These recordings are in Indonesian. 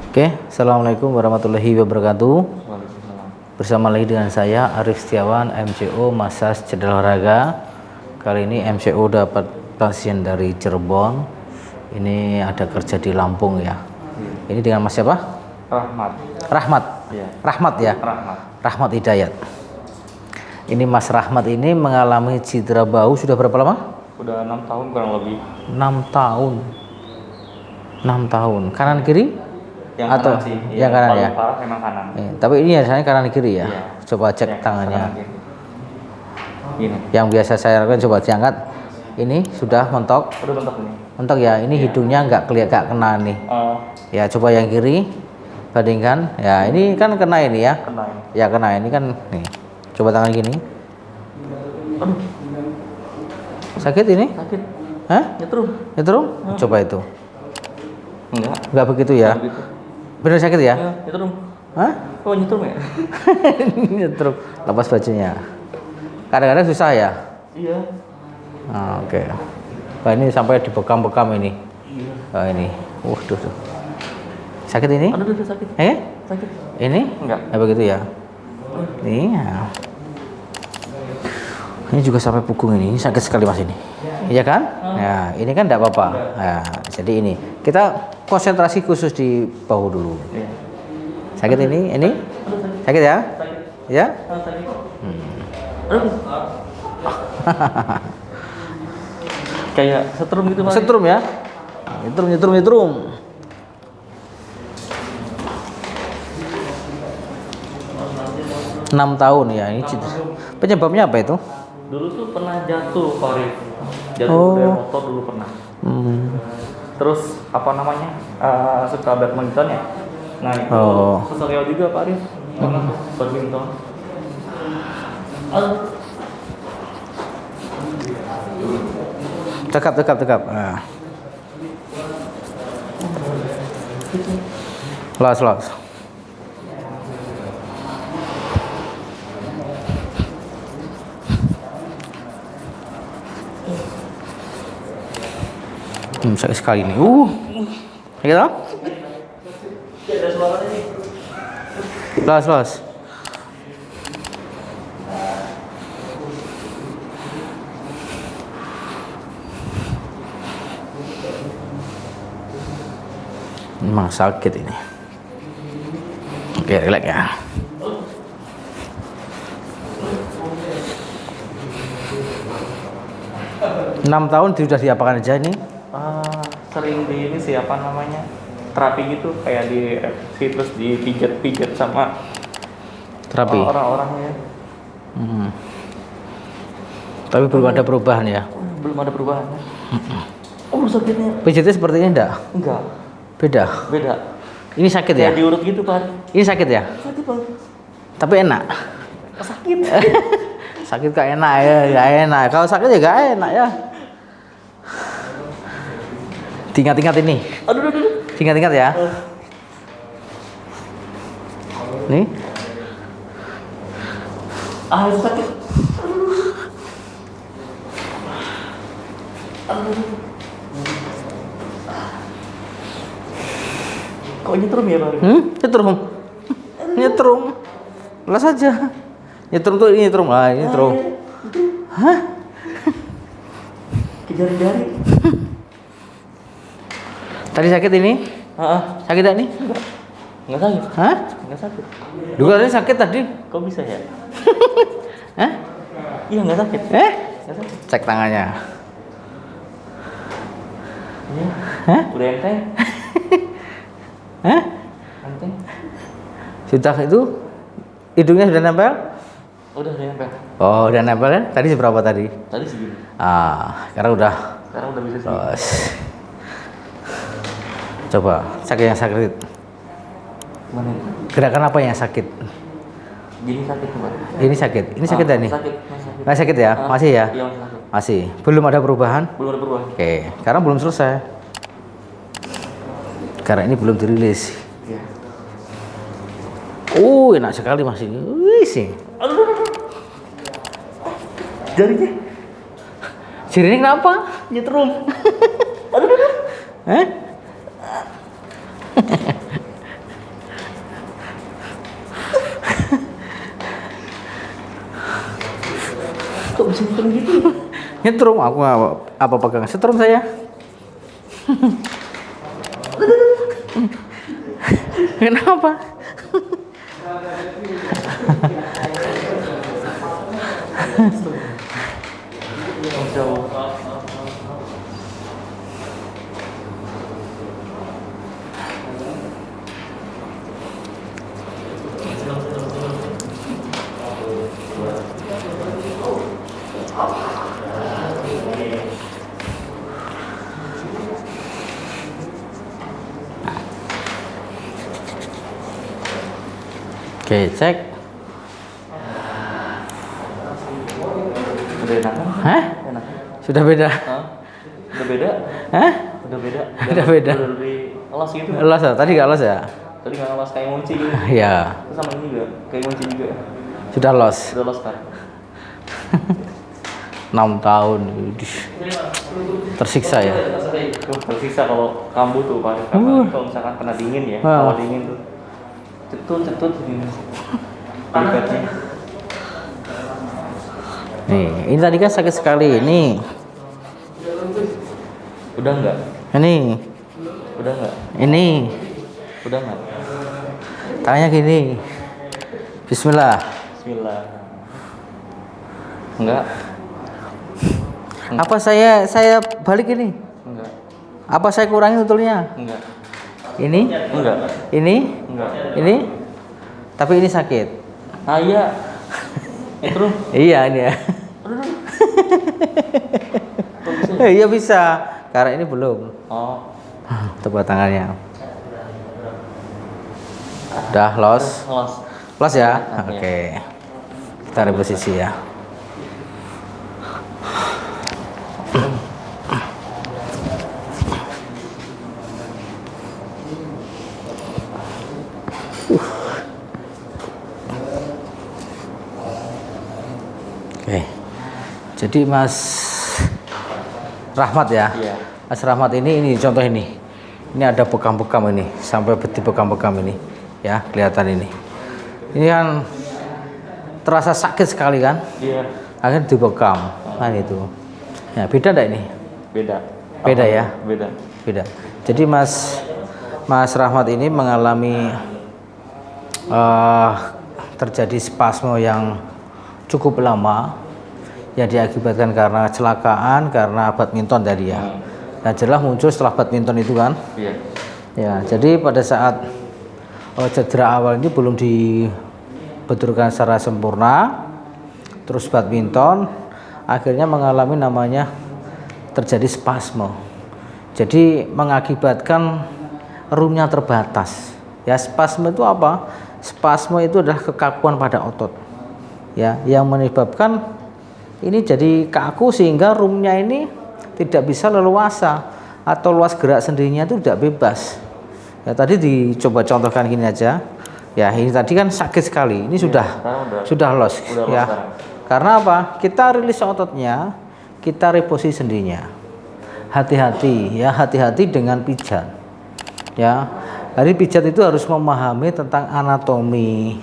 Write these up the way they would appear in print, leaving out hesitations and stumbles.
Oke, assalamualaikum warahmatullahi wabarakatuh. Waalaikumsalam. Bersama lagi dengan saya Arif Setiawan, MCO Massage Cedera Olahraga. Kali ini MCO dapat pasien dari Cirebon. Ini ada kerja di Lampung ya. Ini dengan Mas siapa? Rahmat. Rahmat. Iya. Rahmat ya. Rahmat. Rahmat Hidayat. Ini Mas Rahmat ini mengalami cedera bahu sudah berapa lama? Udah 6 tahun kurang lebih. 6 tahun. 6 tahun. Kanan kiri? Yang Atau kanan sih. yang kanan paling ya? parah memang kanan. Tapi ini biasanya kanan kiri ya. Iya. Coba cek Ya, tangannya. kanan kiri. Gini. Yang biasa saya lakukan coba diangkat. Ini sudah mentok. Udah bentuk ini. Mentok ya. Ini hidungnya nggak kelihatan kena nih. Ya coba yang kiri bandingkan. Ya ini kan kena ini ya. Kena ini. Ya kena ini kan nih. Coba tangan gini. Aduh, Sakit ini? sakit. Hah? Nyetrum. Nyetrum? Coba itu. Enggak. Nggak begitu ya? Begitu. Bener sakit ya? Ya, nyetrum. Hah? Oh, nyetrum ya? Nyetrum. Lepas bajunya. Kadang-kadang susah ya? Iya. Ah, oke. Wah ini sampai dibekam-bekam ini. Iya. Oh ini. Tuh. Sakit ini? Aduh, sakit. Sakit. Ini? Enggak. Ya begitu ya. Iya. Ini juga sampai punggung ini sakit sekali Mas ini. Iya kan? Ya, ini kan enggak apa-apa. Nah, jadi ini kita konsentrasi khusus di bahu dulu. Iya. Sakit ini? Aduh, sakit. Sakit ya? Sakit. Ya? Sakit. Aduh. Kayak setrum gitu, Pak. Setrum ya? Nyetrum. 6 tahun ya ini penyebabnya apa itu? Dulu tuh pernah jatuh, Pak Rif. Jatuh Oh. dari motor dulu pernah. Terus apa namanya? Suka badminton ya. Nah, itu Oh. seserial juga, Pak Rif. Pernah tuh badminton. Aduh. Tekap. Los. Sakit sekali nih. Sakit apa? Ada suaranya nih. Los. Memang sakit ini. Oke, relax ya. Enam tahun sudah diapakan aja ini? Sering di ini sih apa namanya? Terapi gitu kayak di terus dipijat-pijat sama Terapi. orang-orangnya. Tapi belum ada perubahan ya. Belum ada perubahan. Oh, sakitnya. Pijitnya sepertinya enggak? Enggak. Beda. Beda. Ini sakit ya? Kayak diurut gitu, Pak. Ini sakit ya? Sakit, Pak. Tapi enak. Sakit. Sakit gak enak ya, gak enak. Kalau sakit ya gak enak ya. Tingkat-tingkat ini. Aduh. Tingkat-tingkat ya. Nih. Sakit. Aduh. Kok nyetrum ya, Pak? Nyetrum. Las aja. Nyetrum tuh ini nyetrum. Ini nyetrum. Hah? Jari-jari. Tadi sakit ini? Sakit gak nih? Enggak sakit. Hah? Enggak sakit. Dulu tadi sakit tadi. Kok bisa ya? Hah? Iya, enggak sakit. Enggak sakit. Cek tangannya. Iya. Hah? Udah enteng. Hah? Enteng. Sudah itu? Hidungnya sudah nempel? Udah nempel. Oh, udah nempel kan? Tadi seberapa tadi? Tadi segini. Sekarang udah. Sekarang udah bisa sih. Terus. Coba sakit yang sakit. Mana itu? Gerakan apa yang sakit? Gini sakit, Pak. Ini sakit. Ini sakit dah nih. Sakit, masih sakit. Nggak sakit ya? Masih ya? Iya, masih sakit. Masih. Belum ada perubahan? Belum ada perubahan. Oke. Sekarang belum selesai. Karena ini belum dirilis. Iya. Enak sekali masih. Wih sih. Aduh. Jarinya. Jarinya kenapa? Nyetrum. Aduh. Hah? kok bisa nyetrum gitu? Nyetrum, aku apa pegang setrum saya? Kenapa? Oke, cek. Udah enak kan? Hah? Enak. Sudah beda? Hah? Udah beda? Hah? Udah beda. Udah beda. Udah lebih los gitu. Los ya? Tadi nggak los ya? Tadi nggak los kayak ngunci gitu. Iya. Terus sama ini juga kayak ngunci juga. Sudah los. Udah los kan? 6 tahun. Udih. Tersiksa ya? Tuh tersisa kalau kambuh tuh Pak. Kalau misalkan kena dingin ya, kalau dingin tuh cetut gini. Delikatnya. Nih, ini tadi kan sakit sekali. Ini. Udah enggak? Ini. Udah enggak? Ini. Udah enggak? Tangannya gini. Bismillah. Bismillah. Enggak. Apa saya balik ini? Enggak. Apa saya kurangi tutulnya? Enggak. Ini? Enggak. Ini? Enggak. Ini? Tapi ini sakit. Ah iya. Terus? Iya ini ya. Iya bisa. Karena ini belum. Oh. Tepuk tangannya. Udah los. Los. Los ya? Nah, Oke. Kita reposisi ya. Oke. Jadi Mas Rahmat ya. Iya. Mas Rahmat ini contoh ini. Ini ada bekam-bekam ini, sampai beti bekam-bekam ini. Ya, kelihatan ini. Ini kan terasa sakit sekali kan? Iya. Akhirnya dibekam. Kan itu. Ya, beda enggak ini? Beda. Beda ya? Beda. Beda. Jadi Mas Rahmat ini mengalami terjadi spasme yang cukup lama yang diakibatkan karena kecelakaan, karena badminton tadi ya. Nah, jelas muncul setelah badminton itu kan? Iya. Ya, jadi pada saat cedera awal ini belum dibetulkan secara sempurna, terus badminton akhirnya mengalami namanya terjadi spasme. Jadi mengakibatkan roomnya terbatas. Ya, spasme itu apa? Spasme itu adalah kekakuan pada otot. Ya, yang menyebabkan ini jadi kaku sehingga roomnya ini tidak bisa leluasa atau luas gerak sendinya itu tidak bebas. Ya, tadi dicoba contohkan gini aja. Ya, ini tadi kan sakit sekali. Ini sudah los ya. Karena apa? Kita rilis ototnya, kita reposisi sendinya. Hati-hati ya, hati-hati dengan pijat. Ya. Hari pijat itu harus memahami tentang anatomi,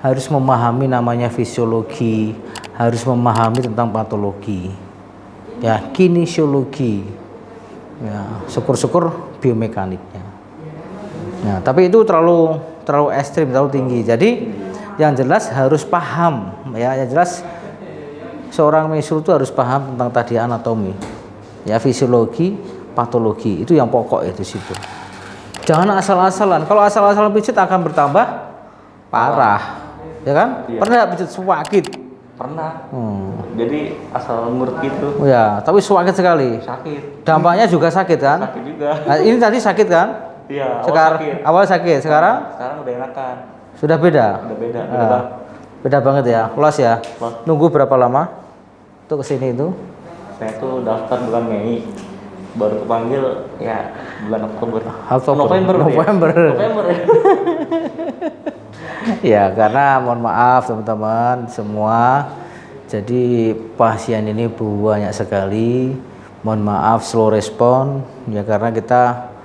harus memahami namanya fisiologi, harus memahami tentang patologi. Ya, kinesiologi. Ya, syukur-syukur biomekaniknya. Nah, tapi itu terlalu ekstrim, terlalu tinggi. Jadi yang jelas harus paham ya, yang jelas seorang mesur itu harus paham tentang tadi anatomi. Ya, fisiologi, patologi, itu yang pokok itu situ. Jangan asal-asalan. Kalau asal-asalan pijat akan bertambah parah. Ya kan? Iya. Pernah nggak pijat sakit? Pernah. Jadi asal ngurut gitu. Ya, tapi sakit sekali. Sakit. Dampaknya juga sakit kan? Sakit juga. Nah, ini tadi sakit kan? Iya. Awal sakit. Sekarang? Sekarang udah enakan. Sudah beda. Udah beda. Beda banget ya. Los ya. Los. Nunggu berapa lama? Tuh kesini itu? Saya tuh daftar bulan Mei. Baru kepanggil ya bulan Oktober. November. Ya. Ya, karena mohon maaf teman-teman semua. Jadi pasien ini banyak sekali. Mohon maaf slow respon ya, karena kita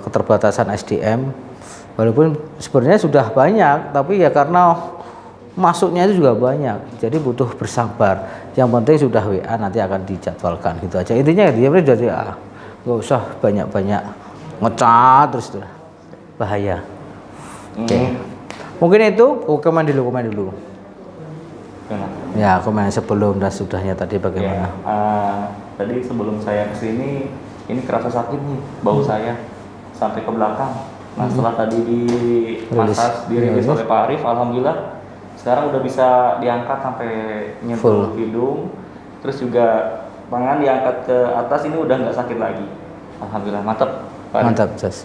keterbatasan SDM. Walaupun sebenarnya sudah banyak, tapi ya karena masuknya itu juga banyak, jadi butuh bersabar. Yang penting sudah WA, nanti akan dijadwalkan gitu aja. Intinya dia jadi nggak usah banyak-banyak ngecat terus tuh, bahaya. Oke. Mungkin itu komen dulu. Ya, komen sebelum dan sudahnya tadi bagaimana? Tadi sebelum saya kesini, ini kerasa sakit nih bau saya sampai ke belakang. Nah setelah tadi di massage dirilis oleh Pak Arif, alhamdulillah sekarang udah bisa diangkat sampai nyentuh hidung, terus juga tangan diangkat ke atas, ini udah nggak sakit lagi. Alhamdulillah, mantap. Mantap, Jas.